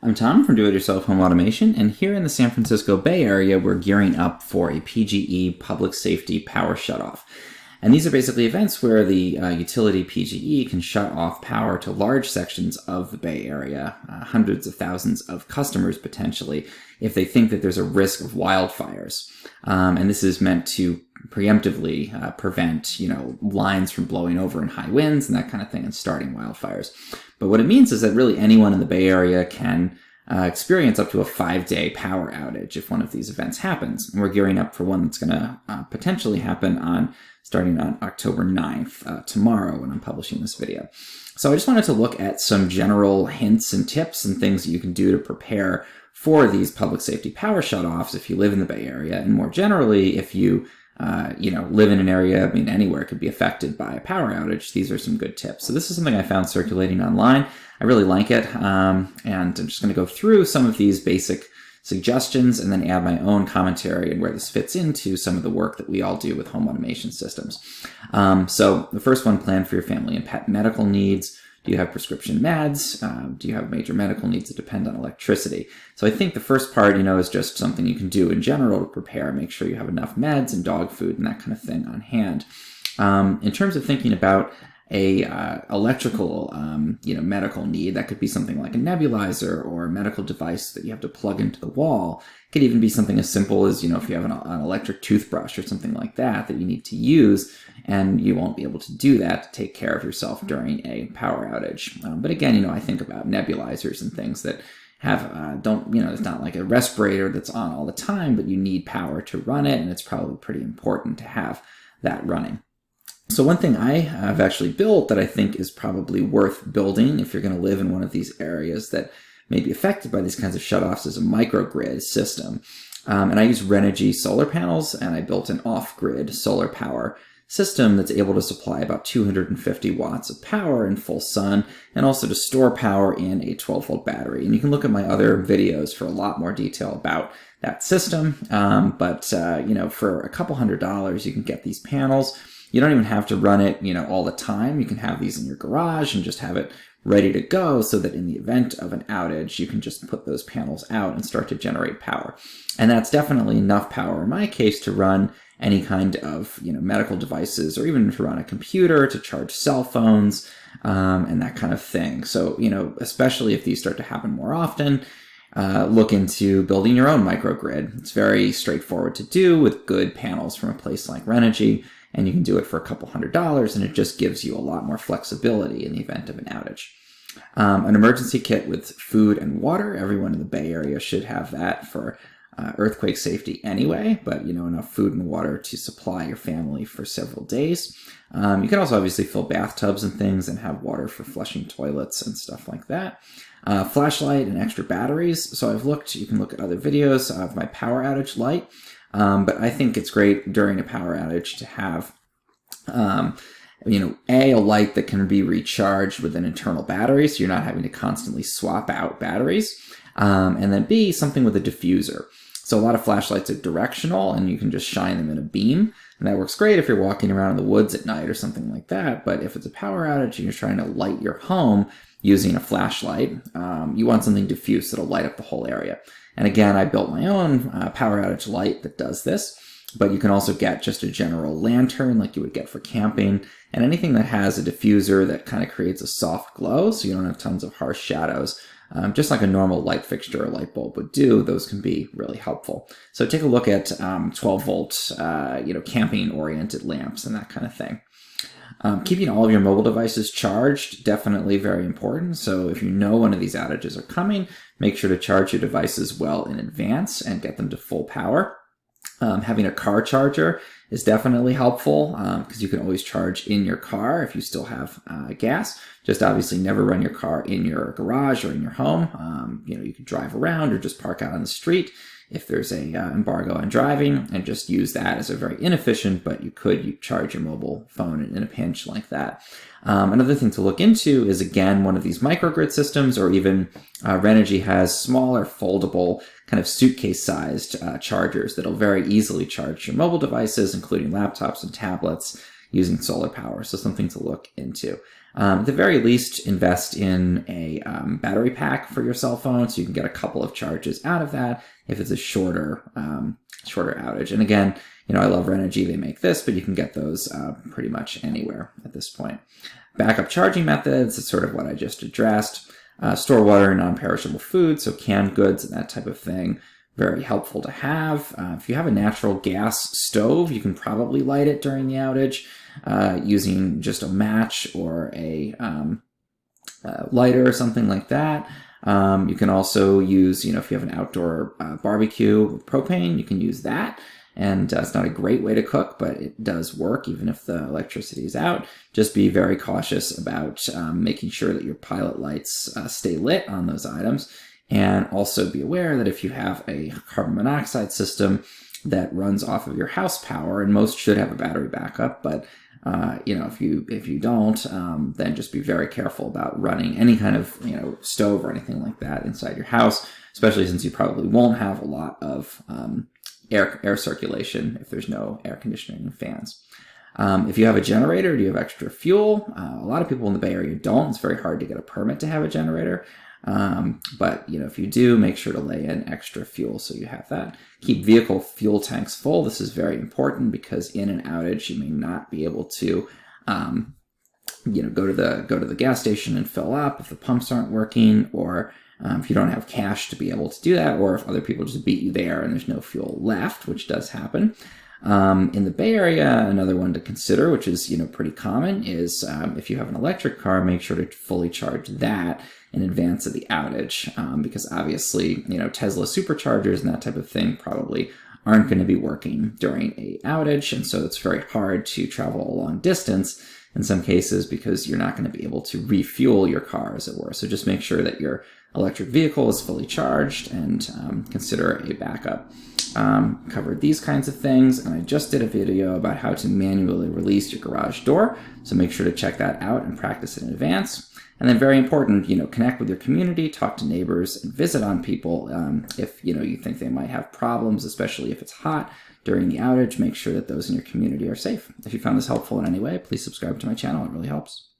I'm Tom from Do-It-Yourself Home Automation, and here in the San Francisco Bay Area, we're gearing up for a PGE Public Safety Power Shutoff. And these are basically events where the utility PGE can shut off power to large sections of the Bay Area, hundreds of thousands of customers potentially, if they think that there's a risk of wildfires. And this is meant to preemptively prevent, lines from blowing over in high winds and that kind of thing and starting wildfires. But what it means is that really anyone in the Bay Area can experience up to a 5-day power outage if one of these events happens. And we're gearing up for one that's going to potentially happen starting on October 9th, tomorrow when I'm publishing this video. So I just wanted to look at some general hints and tips and things that you can do to prepare for these public safety power shutoffs if you live in the Bay Area, and more generally if you live in an area, anywhere could be affected by a power outage. These are some good tips. So this is something I found circulating online. I really like it, and I'm just going to go through some of these basic suggestions and then add my own commentary and where this fits into some of the work that we all do with home automation systems. So the first one, plan for your family and pet medical needs. Do you have prescription meds? Do you have major medical needs that depend on electricity? So I think the first part, is just something you can do in general to prepare. Make sure you have enough meds and dog food and that kind of thing on hand. In terms of thinking about a electrical, medical need, that could be something like a nebulizer or a medical device that you have to plug into the wall. It could even be something as simple as, if you have an electric toothbrush or something like that you need to use, and you won't be able to do that to take care of yourself during a power outage. But again, I think about nebulizers and things that have, it's not like a respirator that's on all the time, but you need power to run it, and it's probably pretty important to have that running. So one thing I have actually built that I think is probably worth building if you're going to live in one of these areas that may be affected by these kinds of shutoffs is a microgrid system. And I use Renogy solar panels, and I built an off-grid solar power system that's able to supply about 250 watts of power in full sun, and also to store power in a 12-volt battery. And you can look at my other videos for a lot more detail about that system. But for a couple $100, you can get these panels. You don't even have to run it, all the time. You can have these in your garage and just have it ready to go so that in the event of an outage, you can just put those panels out and start to generate power. And that's definitely enough power in my case to run any kind of, medical devices, or even to run a computer, to charge cell phones, and that kind of thing. So, especially if these start to happen more often, look into building your own microgrid. It's very straightforward to do with good panels from a place like Renogy, and you can do it for a couple $100, and it just gives you a lot more flexibility in the event of an outage. An emergency kit with food and water. Everyone in the Bay Area should have that for earthquake safety anyway, but enough food and water to supply your family for several days. You can also obviously fill bathtubs and things and have water for flushing toilets and stuff like that. Flashlight and extra batteries. So you can look at other videos of my power outage light. But I think it's great during a power outage to have, a light that can be recharged with an internal battery, so you're not having to constantly swap out batteries. And then B, something with a diffuser. So a lot of flashlights are directional, and you can just shine them in a beam. And that works great if you're walking around in the woods at night or something like that. But if it's a power outage and you're trying to light your home using a flashlight, you want something diffuse that'll light up the whole area. And again, I built my own power outage light that does this, but you can also get just a general lantern like you would get for camping, and anything that has a diffuser that kind of creates a soft glow so you don't have tons of harsh shadows, just like a normal light fixture or light bulb would do. Those can be really helpful. So take a look at 12-volt, camping-oriented lamps and that kind of thing. Keeping all of your mobile devices charged, definitely very important. So if you know one of these outages are coming, make sure to charge your devices well in advance and get them to full power. Having a car charger is definitely helpful because you can always charge in your car if you still have gas. Just obviously never run your car in your garage or in your home. You can drive around or just park out on the street if there's a embargo on driving, and just use that as a very inefficient, but you charge your mobile phone in a pinch like that. Another thing to look into is, again, one of these microgrid systems, or even Renogy has smaller foldable kind of suitcase-sized chargers that'll very easily charge your mobile devices, including laptops and tablets, using solar power. So something to look into. At the very least, invest in a battery pack for your cell phone so you can get a couple of charges out of that if it's a shorter outage. And again, I love Renogy. They make this, but you can get those pretty much anywhere at this point. Backup charging methods is sort of what I just addressed. Store water and non-perishable food, so canned goods and that type of thing. Very helpful to have. If you have a natural gas stove, you can probably light it during the outage using just a match or a lighter or something like that. You can also use, if you have an outdoor barbecue with propane, you can use that. And it's not a great way to cook, but it does work even if the electricity is out. Just be very cautious about making sure that your pilot lights stay lit on those items. And also be aware that if you have a carbon monoxide system that runs off of your house power, and most should have a battery backup, but if you don't, then just be very careful about running any kind of stove or anything like that inside your house, especially since you probably won't have a lot of air circulation if there's no air conditioning and fans. If you have a generator, do you have extra fuel? A lot of people in the Bay Area don't. It's very hard to get a permit to have a generator. But if you do, make sure to lay in extra fuel so you have that. Keep vehicle fuel tanks full. This is very important because in an outage, you may not be able to, go to the gas station and fill up if the pumps aren't working, or if you don't have cash to be able to do that, or if other people just beat you there and there's no fuel left, which does happen. In the Bay Area, another one to consider, which is pretty common, is if you have an electric car, make sure to fully charge that in advance of the outage, because obviously Tesla superchargers and that type of thing probably aren't going to be working during a outage, and so it's very hard to travel a long distance in some cases because you're not going to be able to refuel your car, as it were. So just make sure that your electric vehicle is fully charged and consider a backup. Covered these kinds of things, and I just did a video about how to manually release your garage door, so make sure to check that out and practice it in advance. And then very important, connect with your community, talk to neighbors, and visit on people if you think they might have problems, especially if it's hot during the outage. Make sure that those in your community are safe. If you found this helpful in any way, please subscribe to my channel. It really helps.